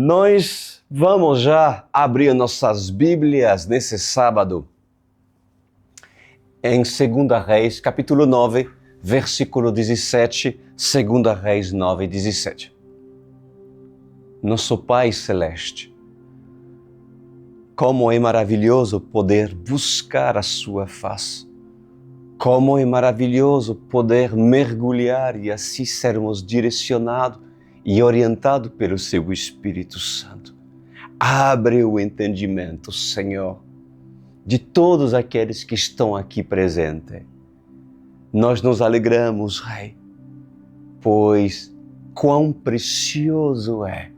Nós vamos já abrir nossas Bíblias nesse sábado em 2 Reis, capítulo 9, versículo 17, 2 Reis 9, 17. Nosso Pai Celeste, como é maravilhoso poder buscar a sua face. Como é maravilhoso poder mergulhar e assim sermos direcionados e orientados pelo Seu Espírito Santo. Abre o entendimento, Senhor, de todos aqueles que estão aqui presentes. Nós nos alegramos, Rei, pois quão precioso é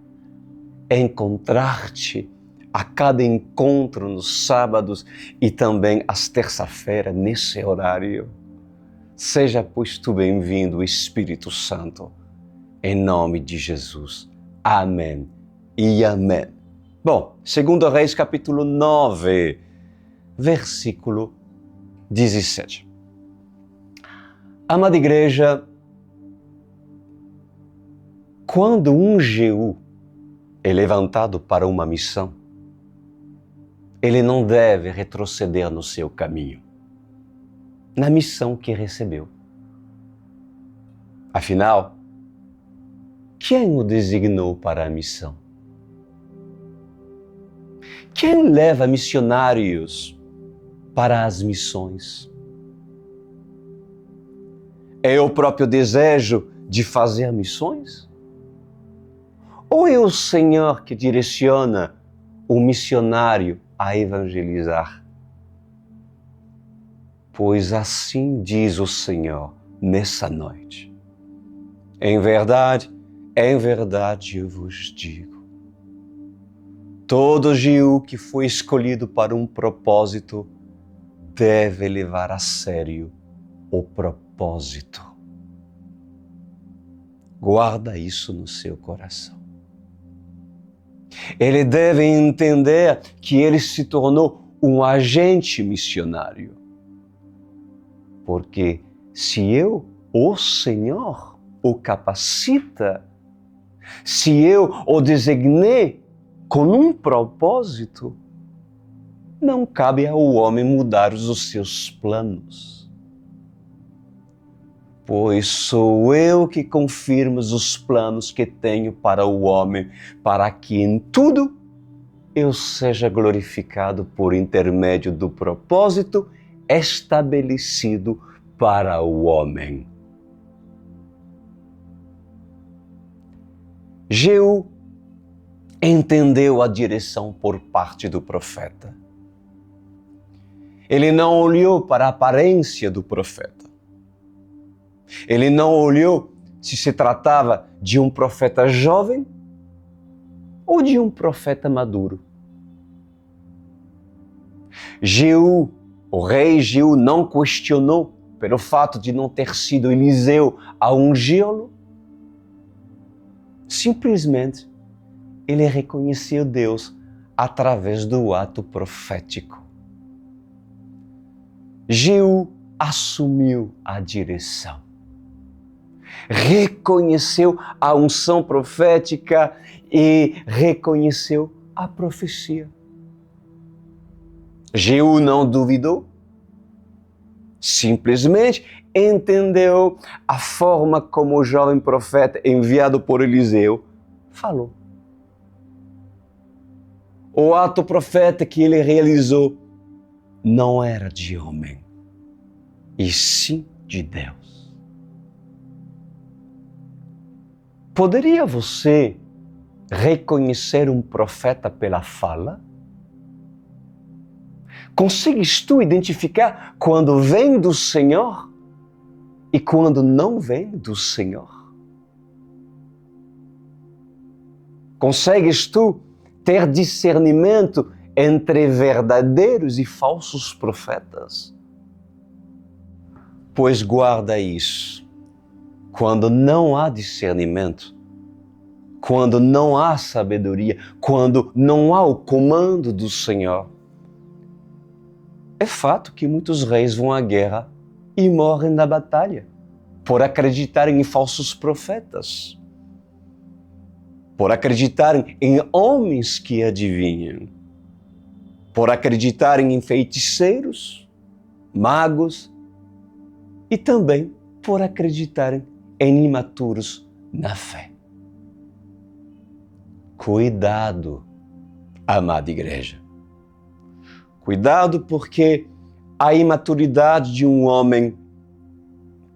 encontrar-te a cada encontro nos sábados e também às terça-feiras, nesse horário. Seja, pois, tu bem-vindo, Espírito Santo, em nome de Jesus. Amém e amém. Bom, 2 Reis, capítulo 9, versículo 17. Amada igreja, quando um Jeú é levantado para uma missão, ele não deve retroceder no seu caminho, na missão que recebeu. Afinal, quem o designou para a missão? Quem leva missionários para as missões? É o próprio desejo de fazer missões? Ou é o Senhor que direciona o missionário a evangelizar? Pois assim diz o Senhor nessa noite. Em verdade eu vos digo, todo Jeú que foi escolhido para um propósito deve levar a sério o propósito. Guarda isso no seu coração. Ele deve entender que ele se tornou um agente missionário. Porque se eu, o Senhor, o capacita, se eu o designei com um propósito, não cabe ao homem mudar os seus planos. Pois sou eu que confirmo os planos que tenho para o homem, para que em tudo eu seja glorificado por intermédio do propósito estabelecido para o homem. Jeú entendeu a direção por parte do profeta. Ele não olhou para a aparência do profeta. Ele não olhou se se tratava de um profeta jovem ou de um profeta maduro. Jeú, o rei Jeú, não questionou pelo fato de não ter sido Eliseu a ungí-lo. Simplesmente, ele reconheceu Deus através do ato profético. Jeú assumiu a direção. Reconheceu a unção profética e reconheceu a profecia. Jeú não duvidou, simplesmente entendeu a forma como o jovem profeta enviado por Eliseu falou. O ato profético que ele realizou não era de homem, e sim de Deus. Poderia você reconhecer um profeta pela fala? Consegues tu identificar quando vem do Senhor e quando não vem do Senhor? Consegues tu ter discernimento entre verdadeiros e falsos profetas? Pois guarda isso. Quando não há discernimento, quando não há sabedoria, quando não há o comando do Senhor, é fato que muitos reis vão à guerra e morrem na batalha por acreditarem em falsos profetas. por acreditarem em homens que adivinham, por acreditarem em feiticeiros, magos e também por acreditarem em imaturos na fé. Cuidado, amada igreja. Cuidado, porque a imaturidade de um homem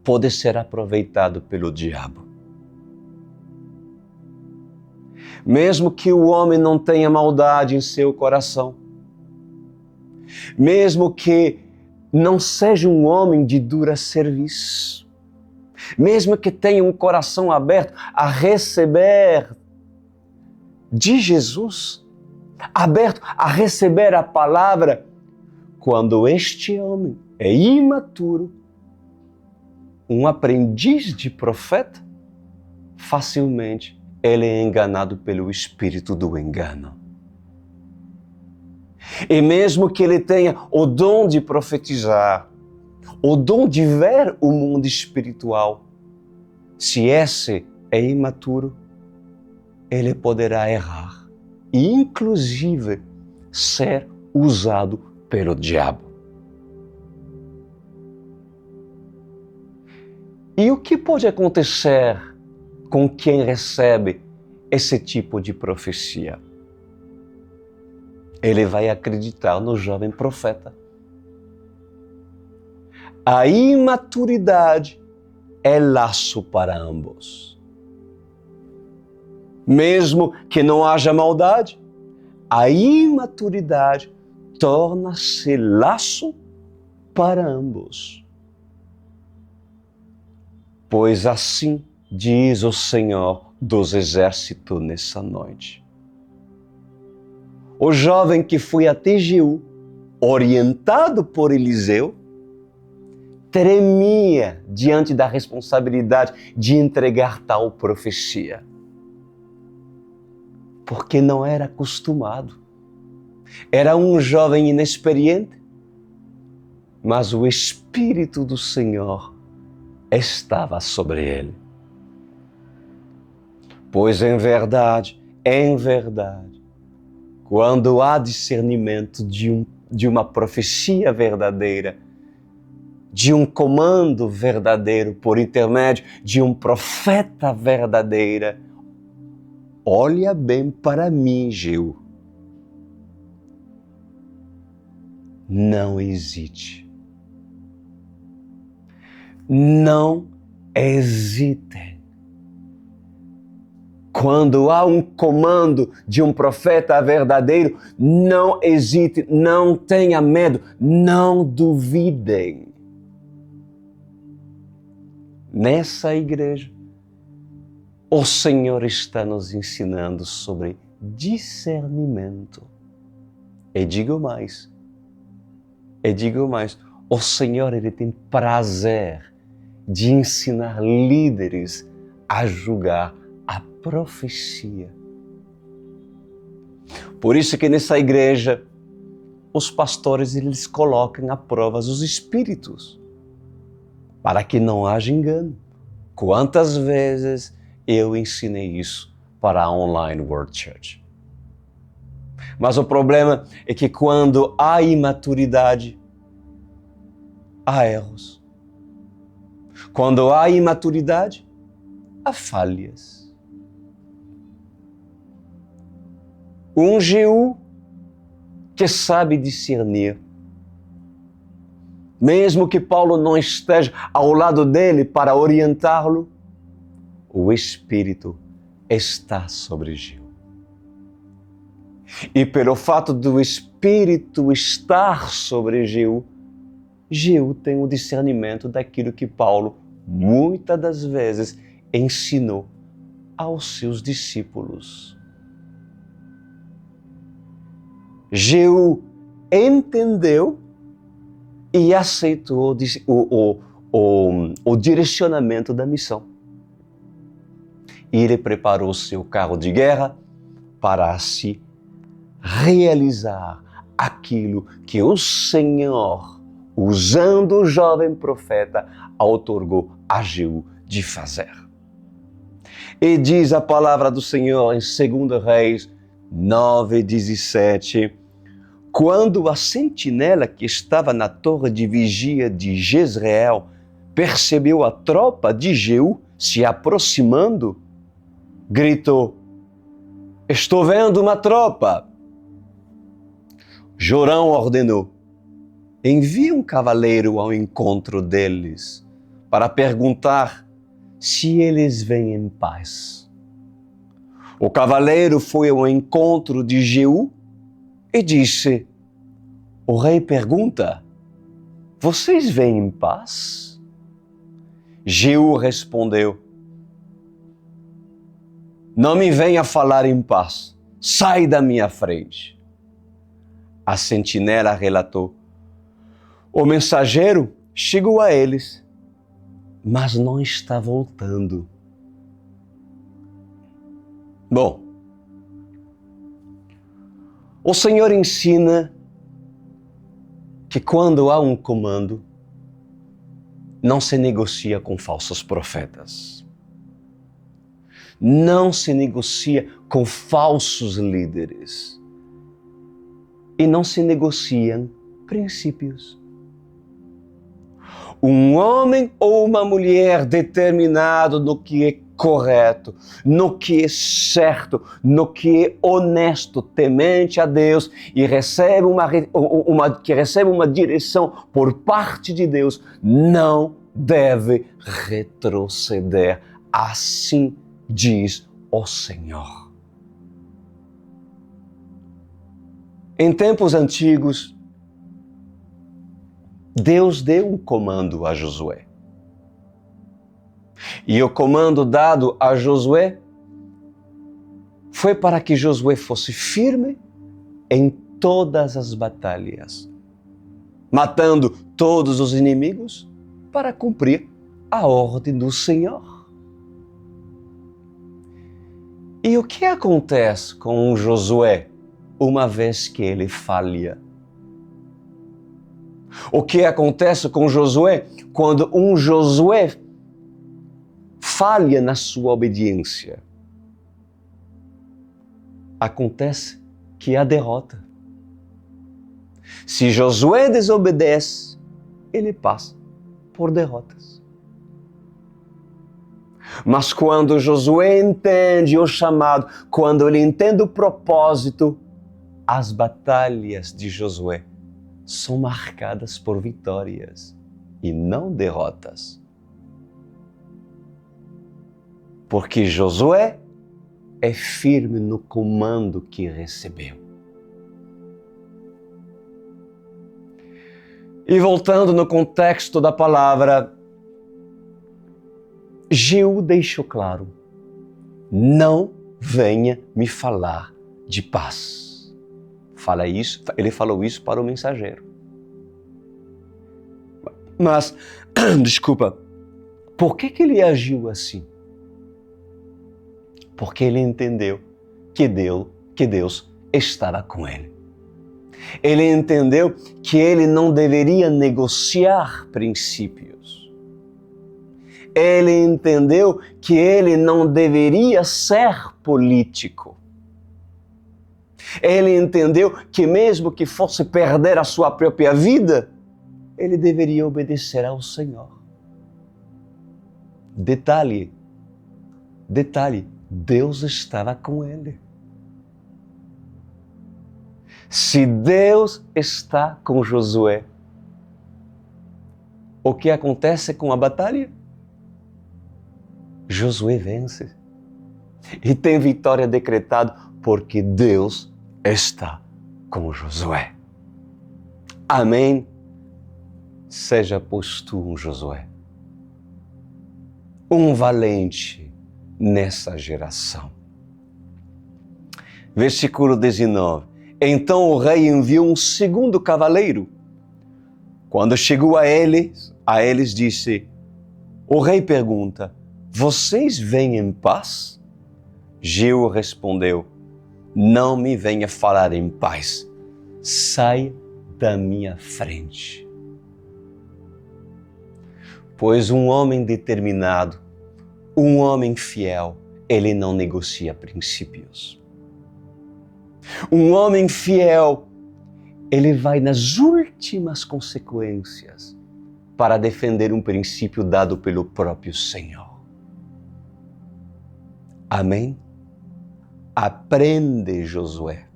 pode ser aproveitado pelo diabo. Mesmo que o homem não tenha maldade em seu coração, mesmo que não seja um homem de dura serviço, mesmo que tenha um coração aberto a receber de Jesus, aberto a receber a palavra, quando este homem é imaturo, um aprendiz de profeta, facilmente ele é enganado pelo espírito do engano. E mesmo que ele tenha o dom de profetizar, o dom de ver o mundo espiritual, se esse é imaturo, ele poderá errar e, inclusive, ser usado pelo diabo. E o que pode acontecer com quem recebe esse tipo de profecia? Ele vai acreditar no jovem profeta. A imaturidade é laço para ambos. Mesmo que não haja maldade, a imaturidade torna-se laço para ambos. Pois assim diz o Senhor dos Exércitos nessa noite. O jovem que foi até Jeú, orientado por Eliseu, tremia diante da responsabilidade de entregar tal profecia, porque não era acostumado. Era um jovem inexperiente, mas o Espírito do Senhor estava sobre ele. Pois em verdade, quando há discernimento de uma profecia verdadeira, de um comando verdadeiro por intermédio de um profeta verdadeiro, olha bem para mim, Jeú. Não hesite. Não hesite. Quando há um comando de um profeta verdadeiro, não hesite, não tenha medo, não duvidem. Nessa igreja, o Senhor está nos ensinando sobre discernimento. E digo mais, o Senhor ele tem prazer de ensinar líderes a julgar a profecia. Por isso que nessa igreja, os pastores eles colocam à prova os espíritos, para que não haja engano. Quantas vezes eu ensinei isso para a Online World Church? Mas o problema é que quando há imaturidade, há erros. Quando há imaturidade, há falhas. Um Jeú que sabe discernir, mesmo que Paulo não esteja ao lado dele para orientá-lo, o Espírito está sobre Jeú. E pelo fato do Espírito estar sobre Jeú, Jeú tem o discernimento daquilo que Paulo, muitas das vezes, ensinou aos seus discípulos. Jeú entendeu e aceitou o direcionamento da missão. E ele preparou o seu carro de guerra para assim realizar aquilo que o Senhor, usando o jovem profeta, outorgou a Jeú de fazer. E diz a palavra do Senhor em 2 Reis 9:17, quando a sentinela que estava na torre de vigia de Jezreel percebeu a tropa de Jeú se aproximando, gritou: estou vendo uma tropa. Jorão ordenou: envie um cavaleiro ao encontro deles para perguntar se eles vêm em paz. O cavaleiro foi ao encontro de Jeú e disse: o rei pergunta, vocês vêm em paz? Jeú respondeu: não me venha falar em paz, sai da minha frente. A sentinela relatou: o mensageiro chegou a eles, mas não está voltando. Bom, o Senhor ensina que quando há um comando, não se negocia com falsos profetas. Não se negocia com falsos líderes. E não se negociam princípios. Um homem ou uma mulher determinado no que é correto, no que é certo, no que é honesto, temente a Deus e recebe uma direção por parte de Deus, não deve retroceder. Assim diz o Senhor. Em tempos antigos, Deus deu um comando a Josué. E o comando dado a Josué foi para que Josué fosse firme em todas as batalhas, matando todos os inimigos para cumprir a ordem do Senhor. E o que acontece com Josué uma vez que ele falha? O que acontece com Josué quando um Josué falha na sua obediência? Acontece que há derrota. Se Josué desobedece, ele passa por derrotas. Mas quando Josué entende o chamado, quando ele entende o propósito, as batalhas de Josué são marcadas por vitórias e não derrotas. Porque Josué é firme no comando que recebeu. E voltando no contexto da palavra, Jeú deixou claro: não venha me falar de paz. Ele falou isso para o mensageiro. Mas, desculpa, por que ele agiu assim? Porque ele entendeu que Deus estava com ele. Ele entendeu que ele não deveria negociar princípios. Ele entendeu que ele não deveria ser político. Ele entendeu que mesmo que fosse perder a sua própria vida, ele deveria obedecer ao Senhor. Detalhe, Deus estava com ele. Se Deus está com Josué, o que acontece com a batalha? Josué vence e tem vitória decretada porque Deus está com Josué. Amém? Seja pois tu um Josué, um valente nessa geração. Versículo 19. Então o rei enviou um segundo cavaleiro. Quando chegou a eles disse: o rei pergunta: vocês vêm em paz? Jeú respondeu: não me venha falar em paz, saia da minha frente. Pois um homem determinado, um homem fiel, ele não negocia princípios. Um homem fiel, ele vai nas últimas consequências para defender um princípio dado pelo próprio Senhor. Amém? Aprende, Josué.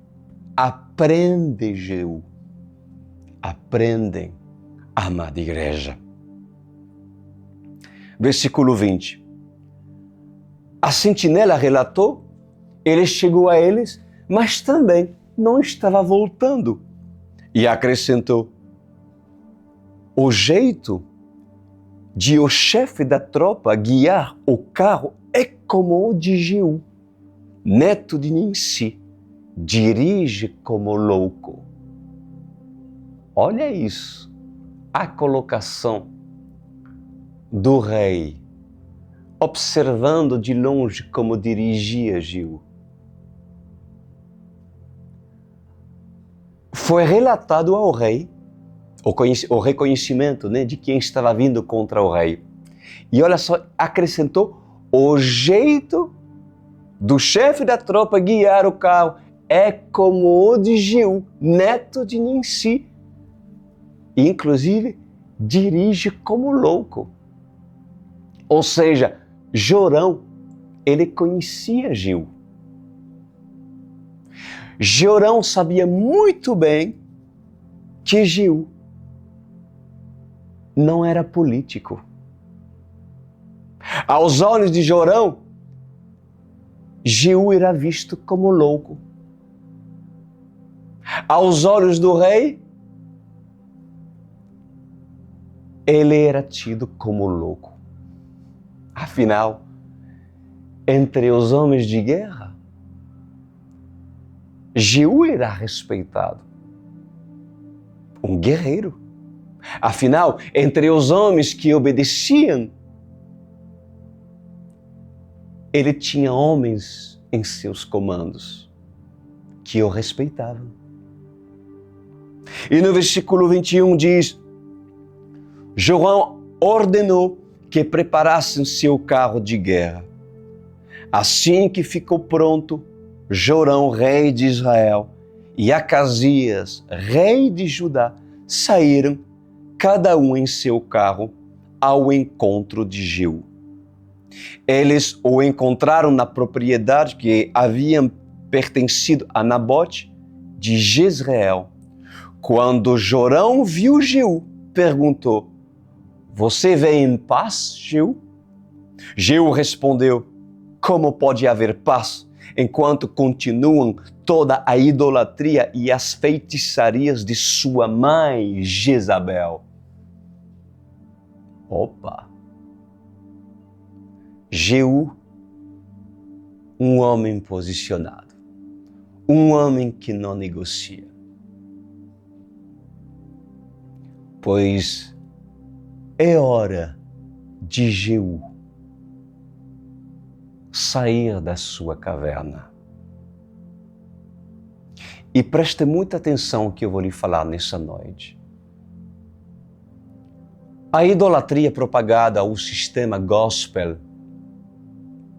Aprende, Jeú. Aprendem, amada igreja. Versículo 20. A sentinela relatou, ele chegou a eles, mas também não estava voltando. E acrescentou, o jeito de o chefe da tropa guiar o carro é como o de Jeú, neto de Nimsi, dirige como louco. Olha isso, a colocação do rei, observando de longe como dirigia Jeú. Foi relatado ao rei o reconhecimento, de quem estava vindo contra o rei. E olha só, acrescentou, o jeito do chefe da tropa guiar o carro é como o de Jeú, neto de Nimsi. E, inclusive, dirige como louco. Ou seja, Jorão, ele conhecia Jeú. Jorão sabia muito bem que Jeú não era político. Aos olhos de Jorão, Jeú era visto como louco. Aos olhos do rei, ele era tido como louco. Afinal, entre os homens de guerra, Jeú era respeitado. Um guerreiro. Afinal, entre os homens que obedeciam, ele tinha homens em seus comandos que o respeitavam. E no versículo 21 diz, Jorão ordenou que preparassem seu carro de guerra. Assim que ficou pronto, Jorão, rei de Israel, e Acasias, rei de Judá, saíram, cada um em seu carro, ao encontro de Jeú. Eles o encontraram na propriedade que havia pertencido a Nabote de Jezreel. Quando Jorão viu Jeú, perguntou, você vem em paz, Jeú? Jeú respondeu, como pode haver paz enquanto continuam toda a idolatria e as feitiçarias de sua mãe, Jezabel? Opa! Jeú, um homem posicionado, um homem que não negocia. Pois é hora de Jeú sair da sua caverna. E preste muita atenção ao que eu vou lhe falar nessa noite. A idolatria propagada ao sistema gospel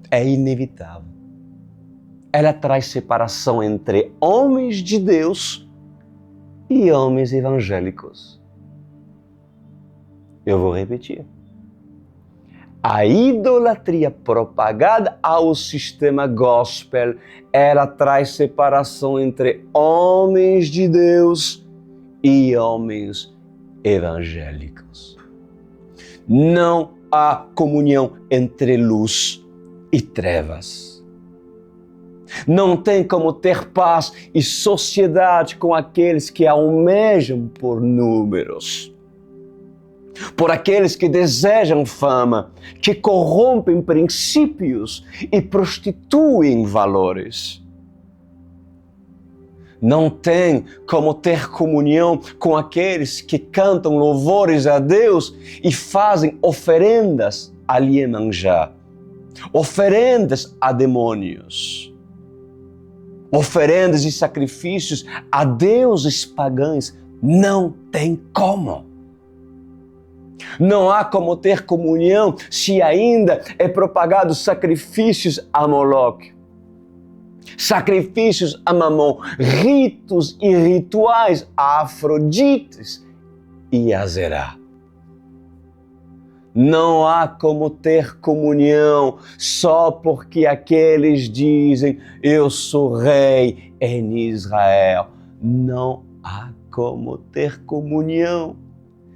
é inevitável. Ela traz separação entre homens de Deus e homens evangélicos. Eu vou repetir. A idolatria propagada ao sistema gospel, ela traz separação entre homens de Deus e homens evangélicos. Não há comunhão entre luz e trevas. Não tem como ter paz e sociedade com aqueles que almejam por números, por aqueles que desejam fama, que corrompem princípios e prostituem valores. Não tem como ter comunhão com aqueles que cantam louvores a Deus e fazem oferendas a Iemanjá, oferendas a demônios, oferendas e sacrifícios a deuses pagãos. Não tem como. Não há como ter comunhão se ainda é propagado sacrifícios a Moloque, sacrifícios a Mamon, ritos e rituais a Afrodites e a Zerá. Não há como ter comunhão só porque aqueles dizem: eu sou rei em Israel. Não há como ter comunhão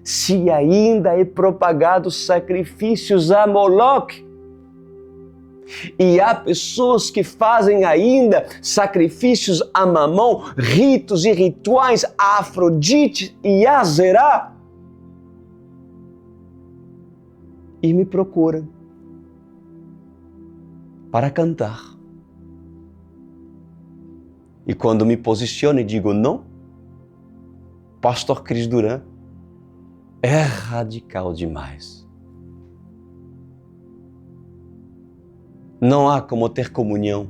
se ainda é propagado sacrifícios a Moloque. E há pessoas que fazem ainda sacrifícios a Mamon, ritos e rituais a Afrodite e a Zerá. E me procuram para cantar. E quando me posiciono e digo não, Pastor Cris Duran, é radical demais. Não há como ter comunhão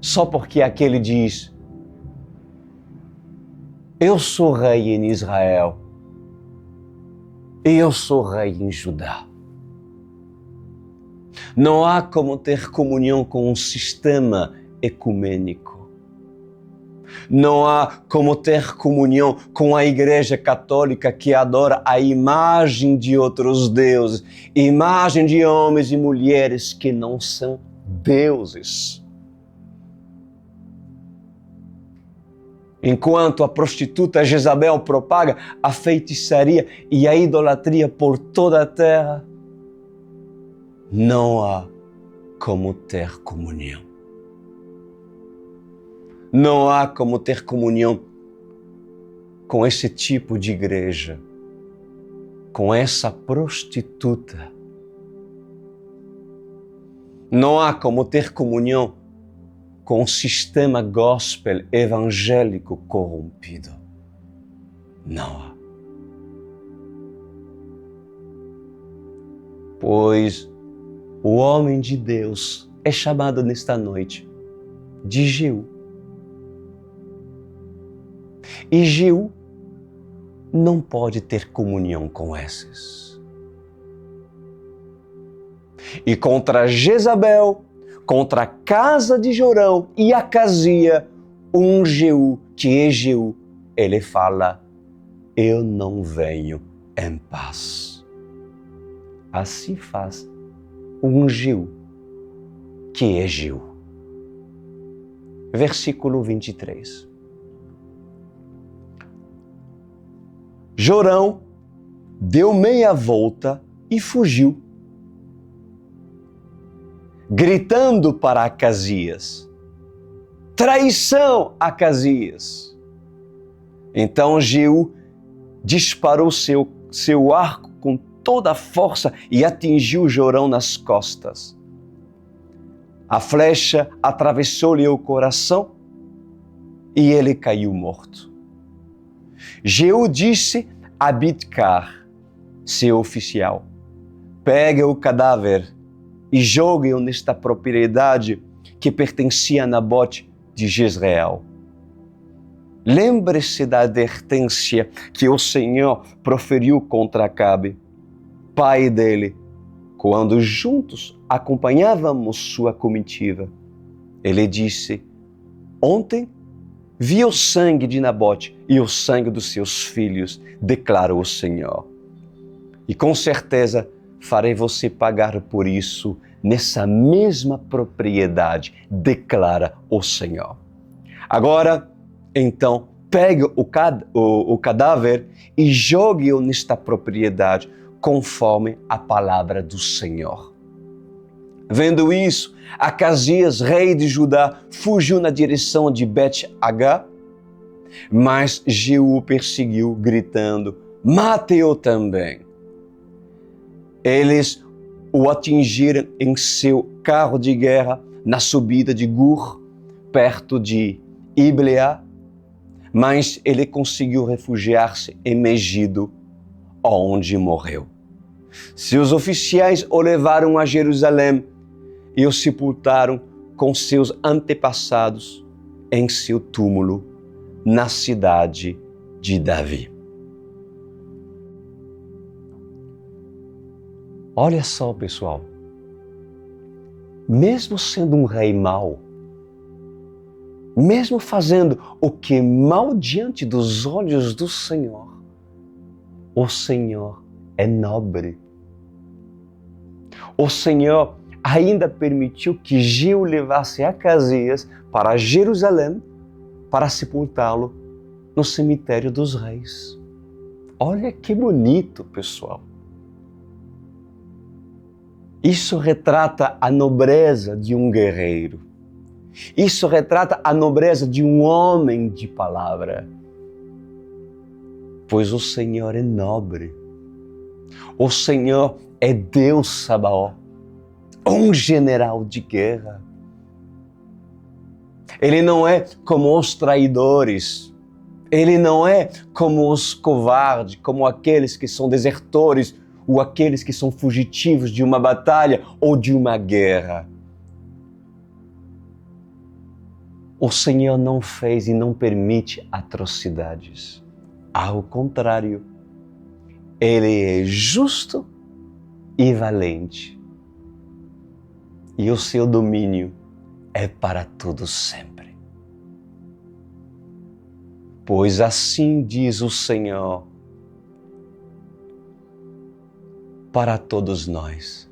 só porque aquele diz: eu sou rei em Israel e eu sou rei em Judá. Não há como ter comunhão com um sistema ecumênico. Não há como ter comunhão com a Igreja Católica que adora a imagem de outros deuses, imagem de homens e mulheres que não são deuses. Enquanto a prostituta Jezabel propaga a feitiçaria e a idolatria por toda a terra, não há como ter comunhão. Não há como ter comunhão com esse tipo de igreja, com essa prostituta. Não há como ter comunhão com o sistema gospel evangélico corrompido. Não há. Pois o homem de Deus é chamado nesta noite de Jeú. E Jeú não pode ter comunhão com esses. E contra Jezabel, contra a casa de Jorão e Acasia, um Jeú, que é Jeú, ele fala: eu não venho em paz. Assim faz um Jeú, que é Jeú. Versículo 23. Jorão deu meia volta e fugiu, gritando para Acasias: traição, Acasias! Então Jeú disparou seu arco com toda a força e atingiu Jorão nas costas. A flecha atravessou-lhe o coração e ele caiu morto. Jeú disse a Bidkar, seu oficial: pegue o cadáver e jogue-o nesta propriedade que pertencia a Nabote de Jezreel. Lembre-se da advertência que o Senhor proferiu contra Acabe, pai dele, quando juntos acompanhávamos sua comitiva. Ele disse: ontem vi o sangue de Nabote e o sangue dos seus filhos, declara o Senhor. E com certeza farei você pagar por isso nessa mesma propriedade, declara o Senhor. Agora, então, pegue o cadáver e jogue-o nesta propriedade, conforme a palavra do Senhor. Vendo isso, Acasias, rei de Judá, fugiu na direção de Bet-Agá, mas Jeú perseguiu, gritando: mate-o também. Eles o atingiram em seu carro de guerra na subida de Gur, perto de Ibleá, mas ele conseguiu refugiar-se em Megido, onde morreu. Seus oficiais o levaram a Jerusalém e o sepultaram com seus antepassados em seu túmulo na cidade de Davi. Olha só, pessoal, mesmo sendo um rei mau, mesmo fazendo o que é mal diante dos olhos do Senhor, o Senhor é nobre. O Senhor ainda permitiu que Jeú levasse Acasias para Jerusalém para sepultá-lo no cemitério dos reis. Olha que bonito, pessoal. Isso retrata a nobreza de um guerreiro. Isso retrata a nobreza de um homem de palavra. Pois o Senhor é nobre. O Senhor é Deus Sabaó, um general de guerra. Ele não é como os traidores. Ele não é como os covardes, como aqueles que são desertores ou aqueles que são fugitivos de uma batalha ou de uma guerra. O Senhor não fez e não permite atrocidades. Ao contrário, Ele é justo e valente. E o seu domínio é para todo sempre. Pois assim diz o Senhor para todos nós,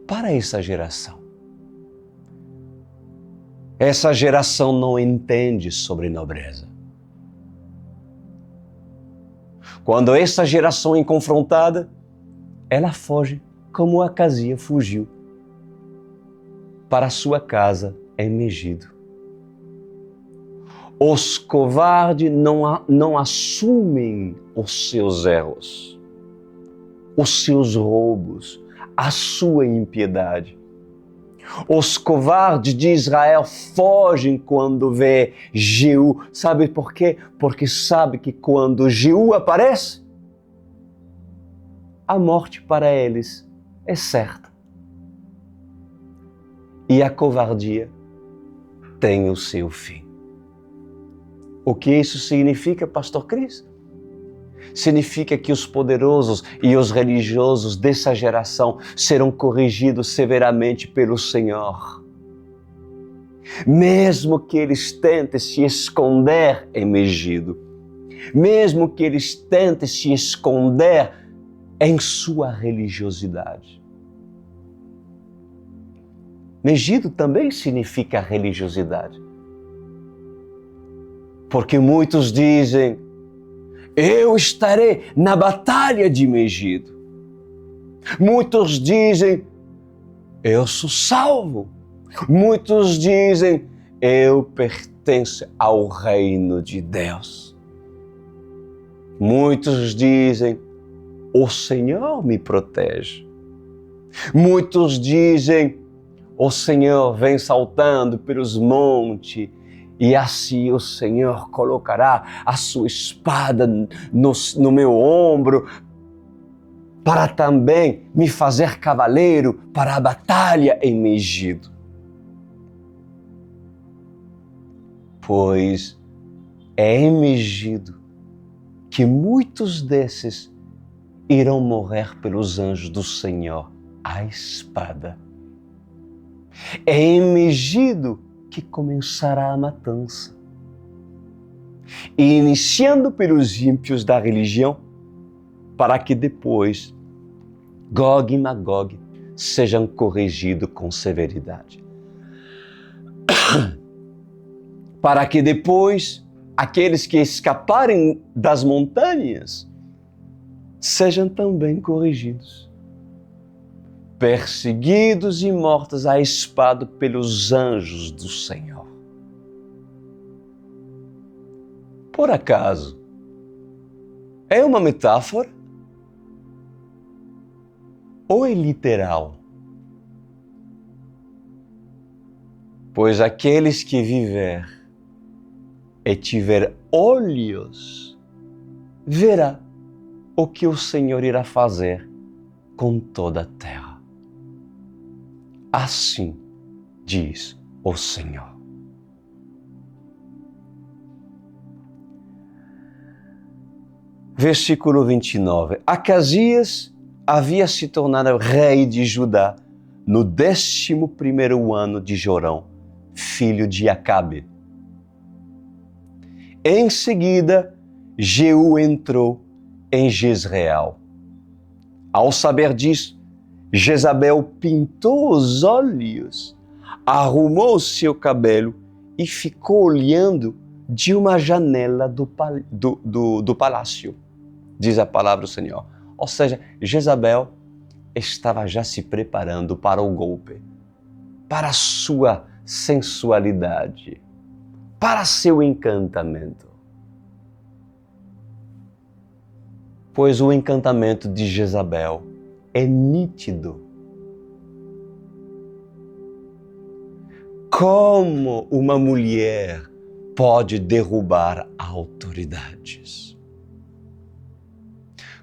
para essa geração. Essa geração não entende sobre nobreza. Quando essa geração é confrontada, ela foge como Acasias fugiu para sua casa em Megido. Os covardes não assumem os seus erros, os seus roubos, a sua impiedade. Os covardes de Israel fogem quando vê Jeú. Sabe por quê? Porque sabe que quando Jeú aparece, a morte para eles é certa. E a covardia tem o seu fim. O que isso significa, Pastor Cris? Significa que os poderosos e os religiosos dessa geração serão corrigidos severamente pelo Senhor. Mesmo que eles tentem se esconder em Megido, mesmo que eles tentem se esconder em sua religiosidade. Megido também significa religiosidade. Porque muitos dizem, eu estarei na batalha de Megido. Muitos dizem, eu sou salvo. Muitos dizem, eu pertenço ao reino de Deus. Muitos dizem, o Senhor me protege. Muitos dizem, o Senhor vem saltando pelos montes e assim o Senhor colocará a sua espada no meu ombro para também me fazer cavaleiro para a batalha em Megido. Pois é em Megido que muitos desses irão morrer pelos anjos do Senhor à espada. É em Megido que começará a matança. E iniciando pelos ímpios da religião, para que depois Gog e Magog sejam corrigidos com severidade. Para que depois aqueles que escaparem das montanhas sejam também corrigidos. Perseguidos e mortos à espada pelos anjos do Senhor. Por acaso, é uma metáfora? Ou é literal? Pois aqueles que viver e tiver olhos, verá o que o Senhor irá fazer com toda a terra. Assim diz o Senhor. Versículo 29. Acasias havia se tornado rei de Judá no 11º ano de Jorão, filho de Acabe. Em seguida, Jeú entrou em Jezreel. Ao saber disso, Jezabel pintou os olhos, arrumou seu cabelo e ficou olhando de uma janela do palácio, diz a palavra do Senhor. Ou seja, Jezabel estava já se preparando para o golpe, para a sua sensualidade, para seu encantamento. Pois o encantamento de Jezabel é nítido. Como uma mulher pode derrubar autoridades?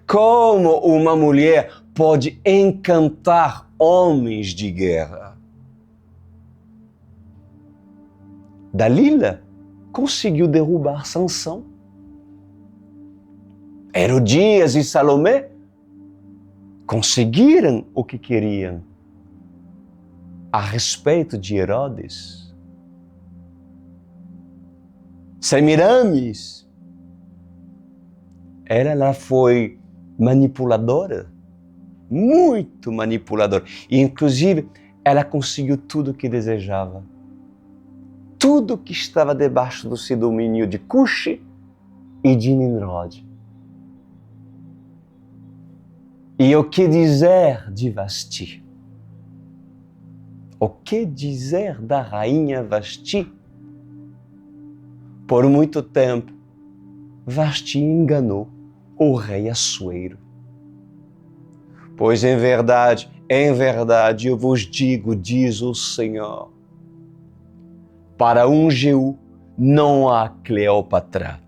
Como uma mulher pode encantar homens de guerra? Dalila conseguiu derrubar Sansão. Herodias e Salomé conseguiram o que queriam a respeito de Herodes. Semiramis, ela foi manipuladora, muito manipuladora. E, inclusive, ela conseguiu tudo o que desejava. Tudo que estava debaixo do seu domínio de Cuxi e de Nimrod. E o que dizer de Vasti? O que dizer da rainha Vasti? Por muito tempo, Vasti enganou o rei Assuero. Pois em verdade, eu vos digo, diz o Senhor, para um Jeú não há Cleópatra,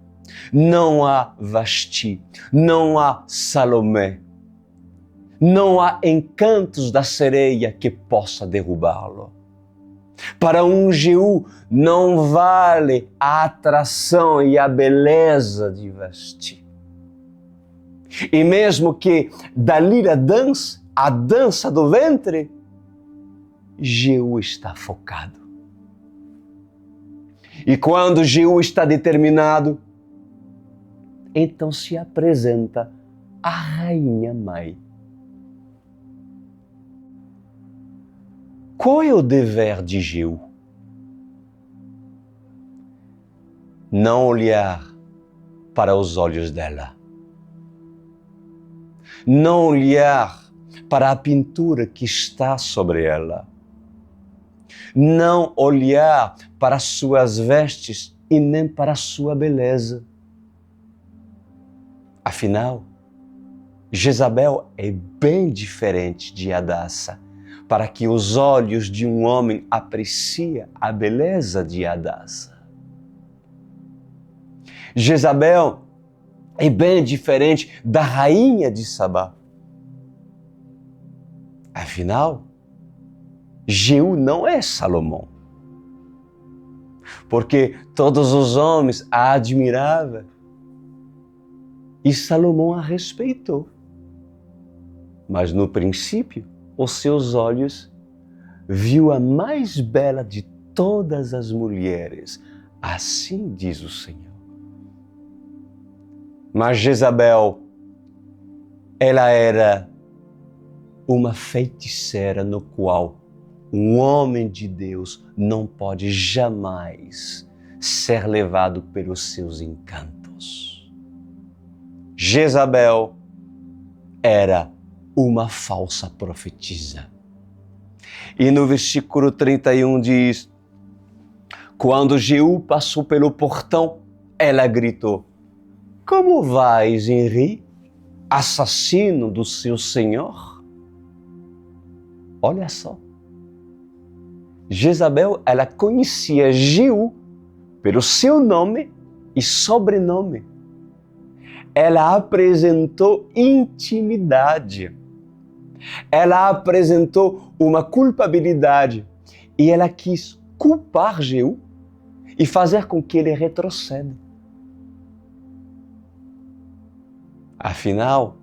não há Vasti, não há Salomé, não há encantos da sereia que possa derrubá-lo. Para um Jeú não vale a atração e a beleza de Vasti. E mesmo que Dalila dance a dança do ventre, Jeú está focado. E quando Jeú está determinado, então se apresenta a rainha mãe. Qual é o dever de Jeú? Não olhar para os olhos dela. Não olhar para a pintura que está sobre ela. Não olhar para suas vestes e nem para a sua beleza. Afinal, Jezabel é bem diferente de Hadassa, para que os olhos de um homem apreciem a beleza de Hadassa. Jezabel é bem diferente da rainha de Sabá. Afinal, Jeú não é Salomão, porque todos os homens a admiravam e Salomão a respeitou. Mas no princípio, os seus olhos viu a mais bela de todas as mulheres. Assim diz o Senhor. Mas Jezabel, ela era uma feiticeira no qual um homem de Deus não pode jamais ser levado pelos seus encantos. Jezabel era uma falsa profetisa. E no versículo 31 diz: quando Jeú passou pelo portão, ela gritou: como vais, Henri, assassino do seu senhor? Olha só. Jezabel, ela conhecia Jeú pelo seu nome e sobrenome. Ela apresentou intimidade. Ela apresentou uma culpabilidade e ela quis culpar Jeú e fazer com que ele retroceda. Afinal,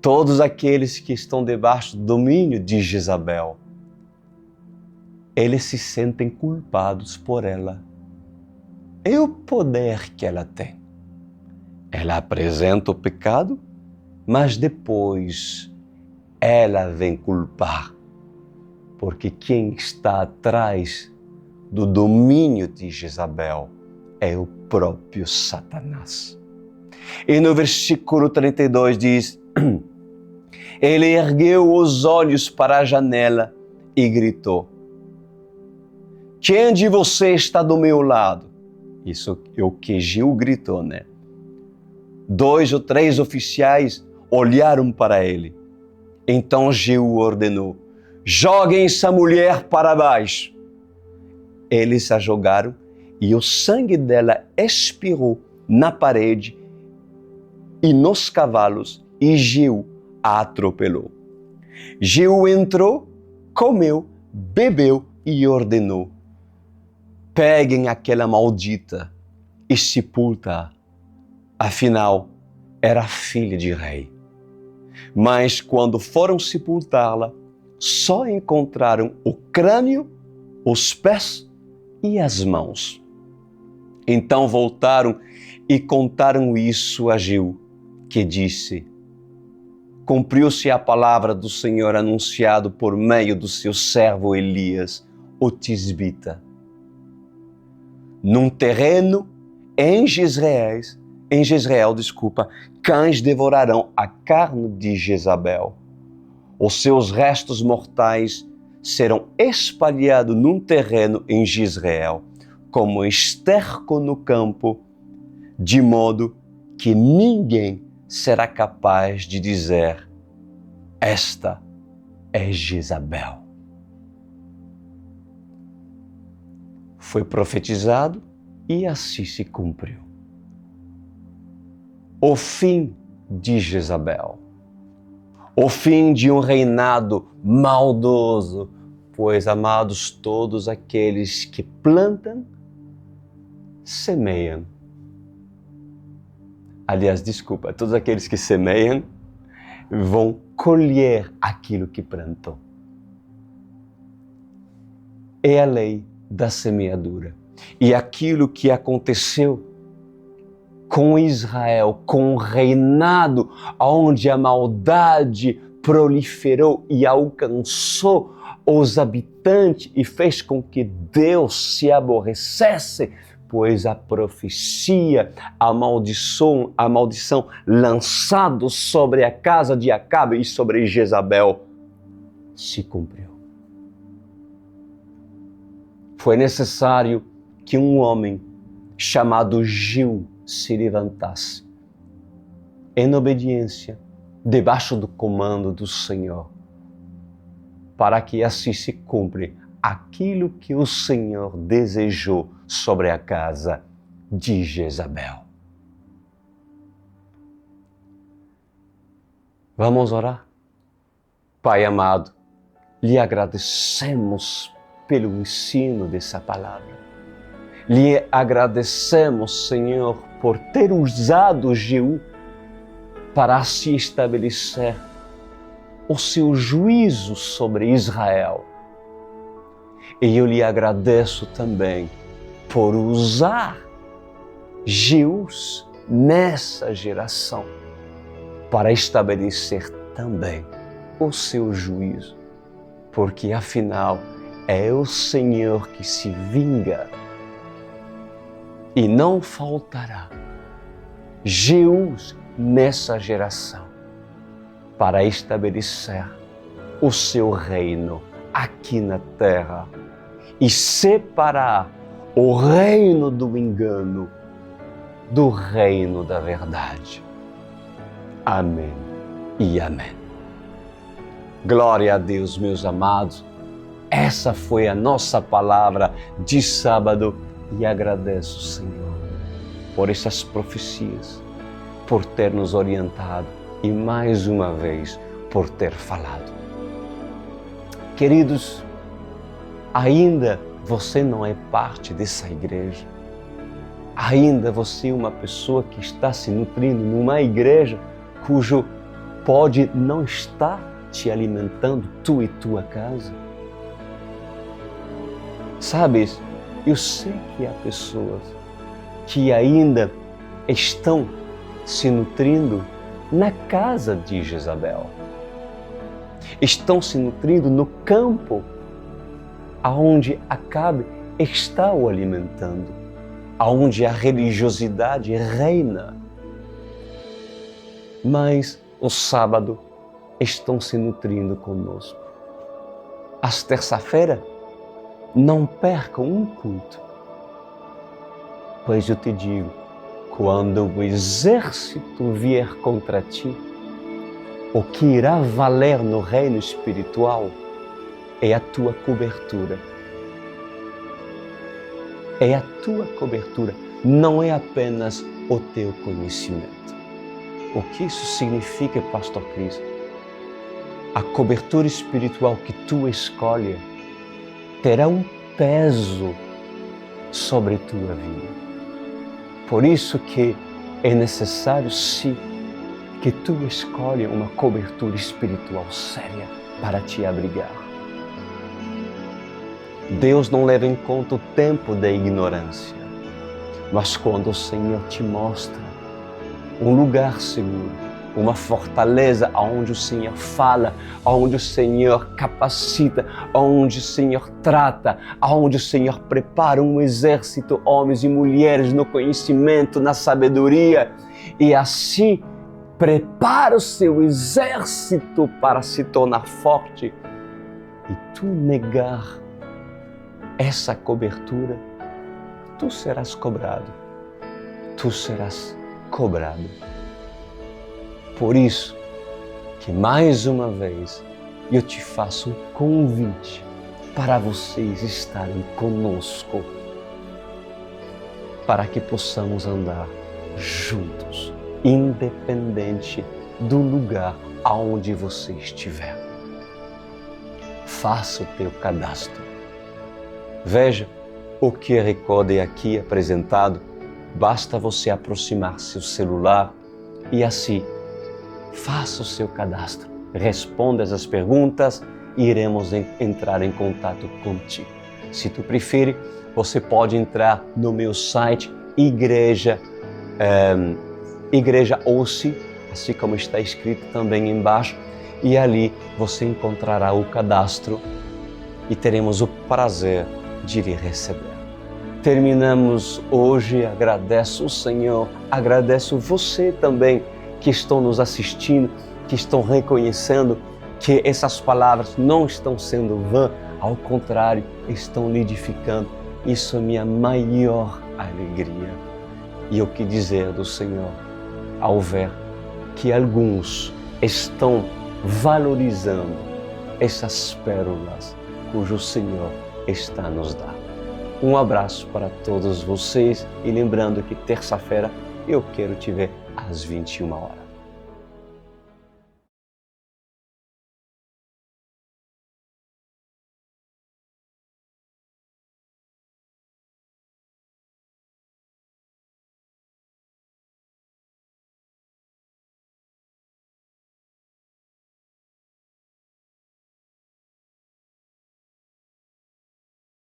todos aqueles que estão debaixo do domínio de Jezabel, eles se sentem culpados por ela. É o poder que ela tem. Ela apresenta o pecado, mas depois ela vem culpar, porque quem está atrás do domínio de Jezabel é o próprio Satanás. E no versículo 32 diz: ele ergueu os olhos para a janela e gritou: quem de vocês está do meu lado? Isso é o que Jeú gritou, né? 2 ou 3 oficiais olharam para ele. Então Jeú ordenou: joguem essa mulher para baixo. Eles a jogaram e o sangue dela expirou na parede e nos cavalos, e Jeú a atropelou. Jeú entrou, comeu, bebeu e ordenou: peguem aquela maldita e sepulta-a. Afinal, era filha de rei. Mas quando foram sepultá-la, só encontraram o crânio, os pés e as mãos. Então voltaram e contaram isso a Jeú, que disse: cumpriu-se a palavra do Senhor anunciado por meio do seu servo Elias, o tisbita. Num terreno em Jezreel, cães devorarão a carne de Jezabel. Os seus restos mortais serão espalhados num terreno em Jezreel, como esterco no campo, de modo que ninguém será capaz de dizer: esta é Jezabel. Foi profetizado e assim se cumpriu. O fim de Jezabel, o fim de um reinado maldoso, pois, amados, todos aqueles que plantam, semeiam. Aliás, todos aqueles que semeiam vão colher aquilo que plantou. É a lei da semeadura. E aquilo que aconteceu com Israel, com o reinado onde a maldade proliferou e alcançou os habitantes e fez com que Deus se aborrecesse, pois a profecia, a maldição lançada sobre a casa de Acabe e sobre Jezabel se cumpriu. Foi necessário que um homem chamado Jeú se levantasse em obediência, debaixo do comando do Senhor, para que assim se cumpra aquilo que o Senhor desejou sobre a casa de Jezabel. Vamos orar? Pai amado, lhe agradecemos pelo ensino dessa palavra. Lhe agradecemos, Senhor, por ter usado Jeú para se estabelecer o seu juízo sobre Israel. E eu lhe agradeço também por usar Jeús nessa geração para estabelecer também o seu juízo, porque afinal é o Senhor que se vinga e não faltará Jeús nessa geração para estabelecer o seu reino aqui na terra e separar o reino do engano do reino da verdade. Amém e amém. Glória a Deus, meus amados. Essa foi a nossa palavra de sábado e agradeço, Senhor, por essas profecias, por ter nos orientado e mais uma vez por ter falado. Queridos, ainda você não é parte dessa igreja, ainda você é uma pessoa que está se nutrindo numa igreja cujo pode não estar te alimentando, tu e tua casa? Sabes, eu sei que há pessoas que ainda estão se nutrindo na casa de Jezabel. Estão se nutrindo no campo aonde Acabe está o alimentando, aonde a religiosidade reina. Mas o sábado estão se nutrindo conosco. Às terça-feira, não percam um culto, pois eu te digo, quando o exército vier contra ti, o que irá valer no reino espiritual é a tua cobertura. É a tua cobertura, não é apenas o teu conhecimento. O que isso significa, Pastor Cris? A cobertura espiritual que tu escolhe terá um peso sobre tua vida. Por isso que é necessário, sim, que tu escolha uma cobertura espiritual séria para te abrigar. Deus não leva em conta o tempo da ignorância, mas quando o Senhor te mostra um lugar seguro, uma fortaleza onde o Senhor fala, onde o Senhor capacita, onde o Senhor trata, onde o Senhor prepara um exército, homens e mulheres no conhecimento, na sabedoria, e assim prepara o seu exército para se tornar forte, e tu negar essa cobertura, tu serás cobrado. Tu serás cobrado. Por isso que mais uma vez eu te faço um convite para vocês estarem conosco, para que possamos andar juntos, independente do lugar aonde você estiver. Faça o teu cadastro. Veja, o QR Code é aqui apresentado, basta você aproximar seu celular e assim faça o seu cadastro, responda as perguntas e iremos entrar em contato contigo. Se tu preferir, você pode entrar no meu site Igreja OSI, assim como está escrito também embaixo, e ali você encontrará o cadastro e teremos o prazer de lhe receber. Terminamos hoje, agradeço o Senhor, agradeço você também que estão nos assistindo, que estão reconhecendo que essas palavras não estão sendo vã, ao contrário, estão lhe edificando. Isso é minha maior alegria. E o que dizer do Senhor ao ver que alguns estão valorizando essas pérolas cujo Senhor está nos dando. Um abraço para todos vocês e lembrando que terça-feira eu quero te ver às 21 horas.